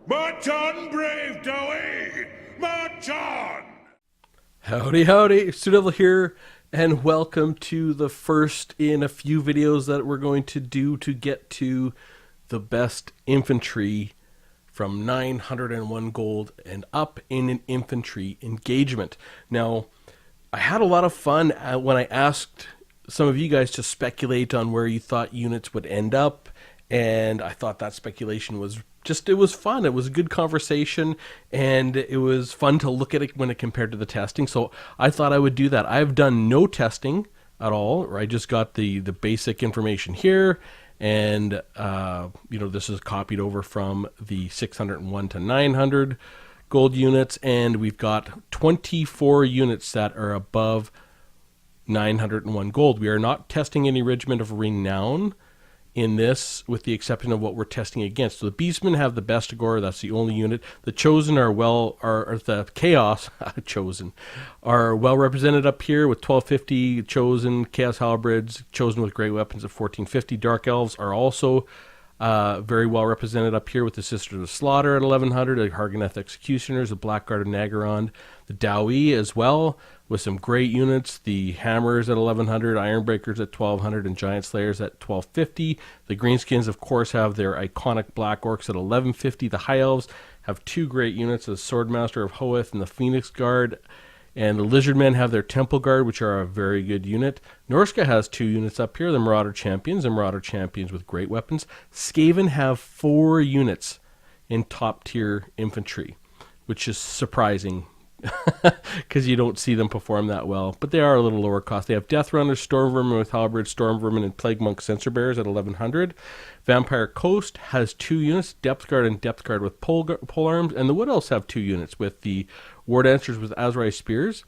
March on, brave Dowie! March on! Howdy, howdy, Sudevil here, and welcome to the first in a few videos that we're going to do to get to the best infantry from 901 gold and up in an infantry engagement. Now, I had a lot of fun when I asked some of you guys to speculate on where you thought units would end up, and I thought that speculation was it was fun. It was a good conversation, and it was fun to look at it when it compared to the testing. So I thought I would do that. I've done no testing at all. I just got the basic information here, and this is copied over from the 601 to 900 gold units, and we've got 24 units that are above 901 gold. We are not testing any regiment of renown in this, with the exception of what we're testing against. So the Beastmen have the best score. That's the only unit. The Chosen are the Chaos Chosen are well represented up here with 1250. Chosen, Chaos Halberds, Chosen with great weapons at 1450. Dark Elves are also very well represented up here with the Sisters of Slaughter at 1100. The Harganeth Executioners, the Blackguard of Nagarond, the Dowie as well, with some great units. The Hammers at 1100, Ironbreakers at 1200, and Giant Slayers at 1250. The Greenskins, of course, have their iconic Black Orcs at 1150. The High Elves have two great units, the Swordmaster of Hoeth and the Phoenix Guard. And the Lizardmen have their Temple Guard, which are a very good unit. Norska has two units up here, the Marauder Champions with great weapons. Skaven have 4 units in top-tier infantry, which is surprising because you don't see them perform that well. But they are a little lower cost. They have Death Runners, Storm Vermin with Halberd, Storm Vermin, and Plague Monk Censer Bearers at 1100. Vampire Coast has 2 units, Depth Guard and Depth Guard with pole arms. And the Wood Elves have 2 units with the War Dancers with Azrai Spears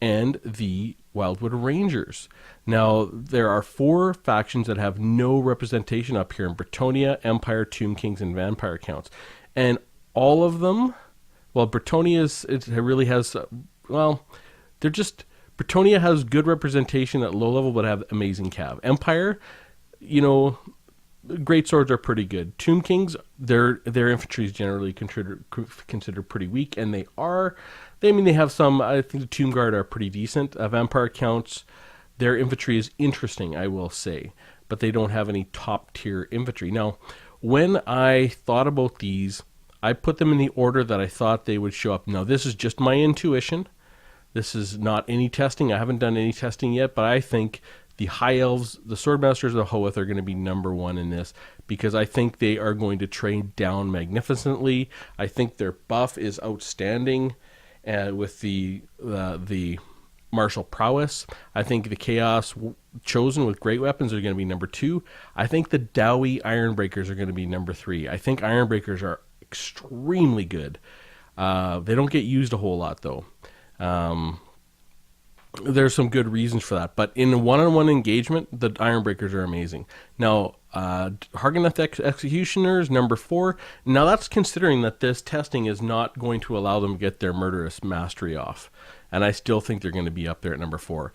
and the Wildwood Rangers. Now, there are 4 factions that have no representation up here in Bretonnia, Empire, Tomb Kings, and Vampire Counts. And all of them, well, Bretonnia Bretonnia has good representation at low level, but have amazing cav. Empire, great swords are pretty good. Tomb Kings, their infantry is generally considered pretty weak, and they have some. I think the Tomb Guard are pretty decent. Vampire Counts, their infantry is interesting, I will say, but they don't have any top tier infantry. Now, when I thought about these, I put them in the order that I thought they would show up. Now, this is just my intuition. This is not any testing. I haven't done any testing yet, but I think the High Elves, the Swordmasters of Hoeth, are going to be number 1 in this, because I think they are going to train down magnificently. I think their buff is outstanding with the martial prowess. I think the Chaos Chosen with great weapons are going to be number 2. I think the Dowie Ironbreakers are going to be number 3. I think Ironbreakers are extremely good. They don't get used a whole lot, though. There's some good reasons for that, but in a one-on-one engagement, the Ironbreakers are amazing. Now, Harganeth Executioners, number 4. Now, that's considering that this testing is not going to allow them to get their murderous mastery off, and I still think they're going to be up there at number 4.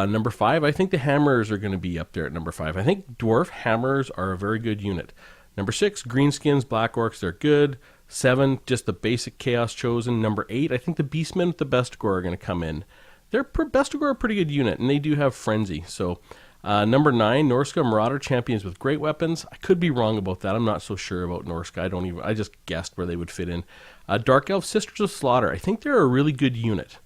Number 5, I think the Hammers are going to be up there at number 5. I think Dwarf Hammers are a very good unit. Number 6, Greenskins, Black Orcs, they're good. 7, just the basic Chaos Chosen. Number 8, I think the Beastmen with the best score are going to come in. Their best score are a pretty good unit, and they do have Frenzy. So, number 9, Norska Marauder Champions with great weapons. I could be wrong about that. I'm not so sure about Norska. I just guessed where they would fit in. Dark Elf Sisters of Slaughter. I think they're a really good unit.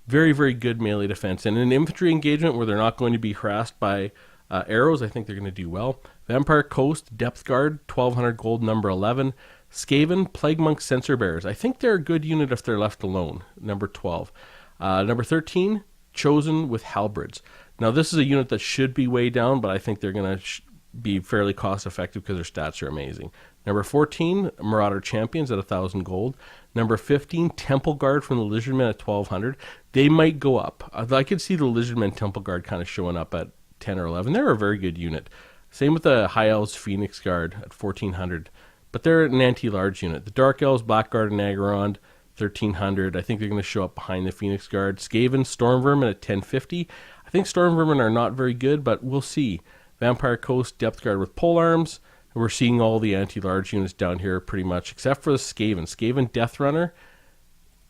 Very, very good melee defense. And in an infantry engagement where they're not going to be harassed by arrows, I think they're going to do well. Vampire Coast, Depth Guard, 1200 gold, number 11. Skaven, Plague Monk Censer Bearers. I think they're a good unit if they're left alone, number 12. Number 13, Chosen with Halberds. Now, this is a unit that should be way down, but I think they're going to be fairly cost effective because their stats are amazing. Number 14, Marauder Champions at 1,000 gold. Number 15, Temple Guard from the Lizardmen at 1,200. They might go up. I could see the Lizardmen Temple Guard kind of showing up at 10 or 11. They're a very good unit. Same with the High Elves Phoenix Guard at 1,400. But they're an anti-large unit. The Dark Elves, Blackguard, and Nagarond, 1,300. I think they're going to show up behind the Phoenix Guard. Skaven, Storm Vermin at 1050. I think Storm Vermin are not very good, but we'll see. Vampire Coast, Depth Guard with polearms. We're seeing all the anti-large units down here pretty much, except for the Skaven. Skaven Death Runner,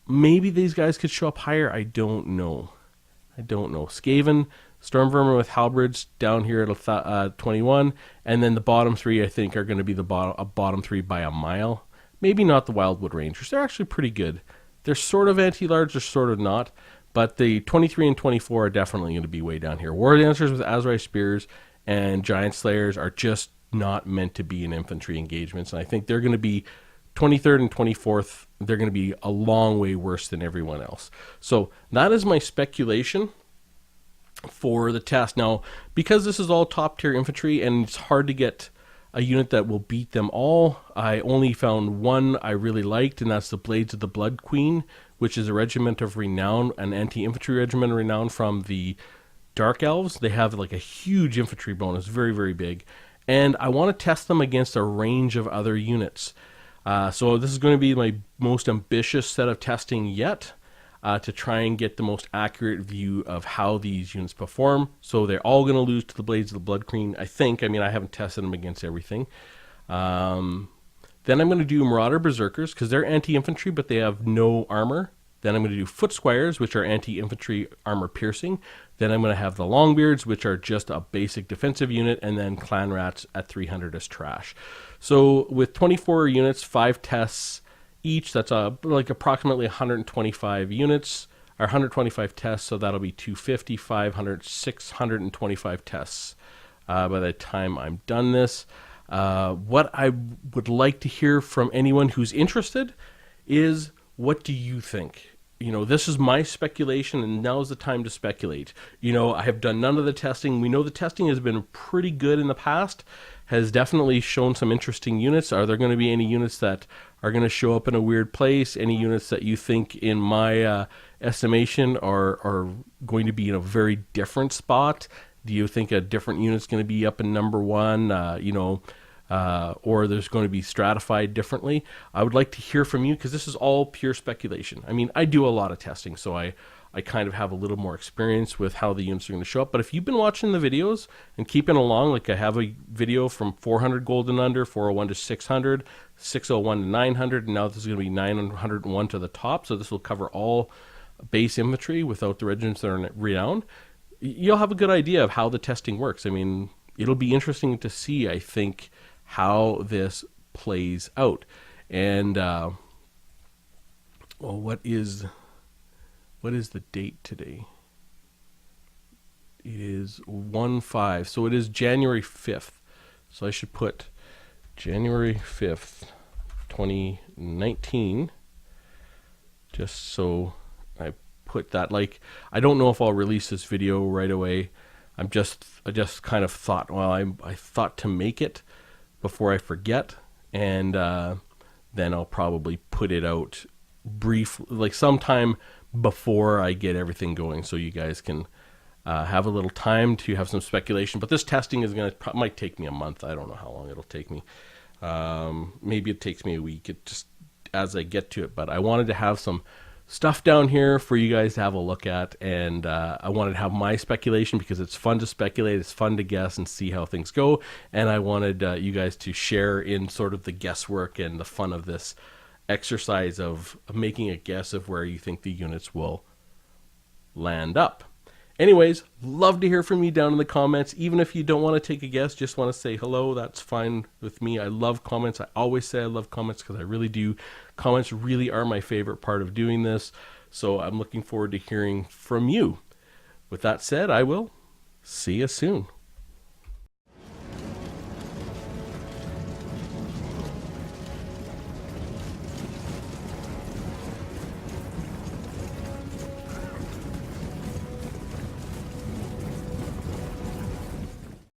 maybe these guys could show up higher. I don't know. Skaven, Storm Vermin with Halberds down here at 21. And then the bottom three, I think, are going to be the bottom three by a mile. Maybe not the Wildwood Rangers. They're actually pretty good. They're sort of anti-large, they're sort of not. But the 23 and 24 are definitely going to be way down here. War Dancers with Azrai Spears and Giant Slayers are just not meant to be in infantry engagements. And I think they're going to be 23rd and 24th. They're going to be a long way worse than everyone else. So that is my speculation for the test. Now, because this is all top tier infantry and it's hard to get a unit that will beat them all, I only found one I really liked, and that's the Blades of the Blood Queen, which is a regiment of renown, an anti-infantry regiment of renown from the Dark Elves. They have like a huge infantry bonus, very, very big. And I want to test them against a range of other units. So this is going to be my most ambitious set of testing yet, to try and get the most accurate view of how these units perform. So they're all going to lose to the Blades of the Blood Queen, I think. I mean, I haven't tested them against everything. Then I'm going to do Marauder Berserkers, because they're anti-infantry, but they have no armor. Then I'm going to do Foot Squires, which are anti-infantry armor piercing. Then I'm going to have the Longbeards, which are just a basic defensive unit, and then Clan Rats at 300 as trash. So with 24 units, 5 tests each, that's like approximately 125 units, or 125 tests, so that'll be 250, 500, 625 tests by the time I'm done this. What I would like to hear from anyone who's interested is, what do you think? You know, this is my speculation, and now's the time to speculate. You know, I have done none of the testing. We know the testing has been pretty good in the past, has definitely shown some interesting units. Are there going to be any units that are going to show up in a weird place? Any units that you think, in my estimation, are going to be in a very different spot? Do you think a different unit's going to be up in number one? Or there's going to be stratified differently? I would like to hear from you, because this is all pure speculation. I mean, I do a lot of testing, so I kind of have a little more experience with how the units are going to show up. But if you've been watching the videos and keeping along, like I have a video from 400 gold and under, 401 to 600, 601 to 900, and now this is going to be 901 to the top. So this will cover all base infantry without the regiments that are renowned. You'll have a good idea of how the testing works. I mean, it'll be interesting to see, I think, how this plays out. And well, what is the date today? It is 1/5, so it is January 5th. So I should put January 5th 2019, just so I put that. Like, I don't know if I'll release this video right away. I just kind of thought, well, I thought to make it before I forget, and then I'll probably put it out like sometime before I get everything going, so you guys can have a little time to have some speculation. But this testing is might take me a month. I don't know how long it'll take me. Maybe it takes me a week. It just, as I get to it. But I wanted to have some stuff down here for you guys to have a look at, and I wanted to have my speculation, because it's fun to speculate, it's fun to guess and see how things go, and I wanted you guys to share in sort of the guesswork and the fun of this exercise of making a guess of where you think the units will land up. Anyways, love to hear from you down in the comments. Even if you don't want to take a guess, just want to say hello, that's fine with me. I love comments. I always say I love comments, because I really do. Comments really are my favorite part of doing this. So I'm looking forward to hearing from you. With that said, I will see you soon.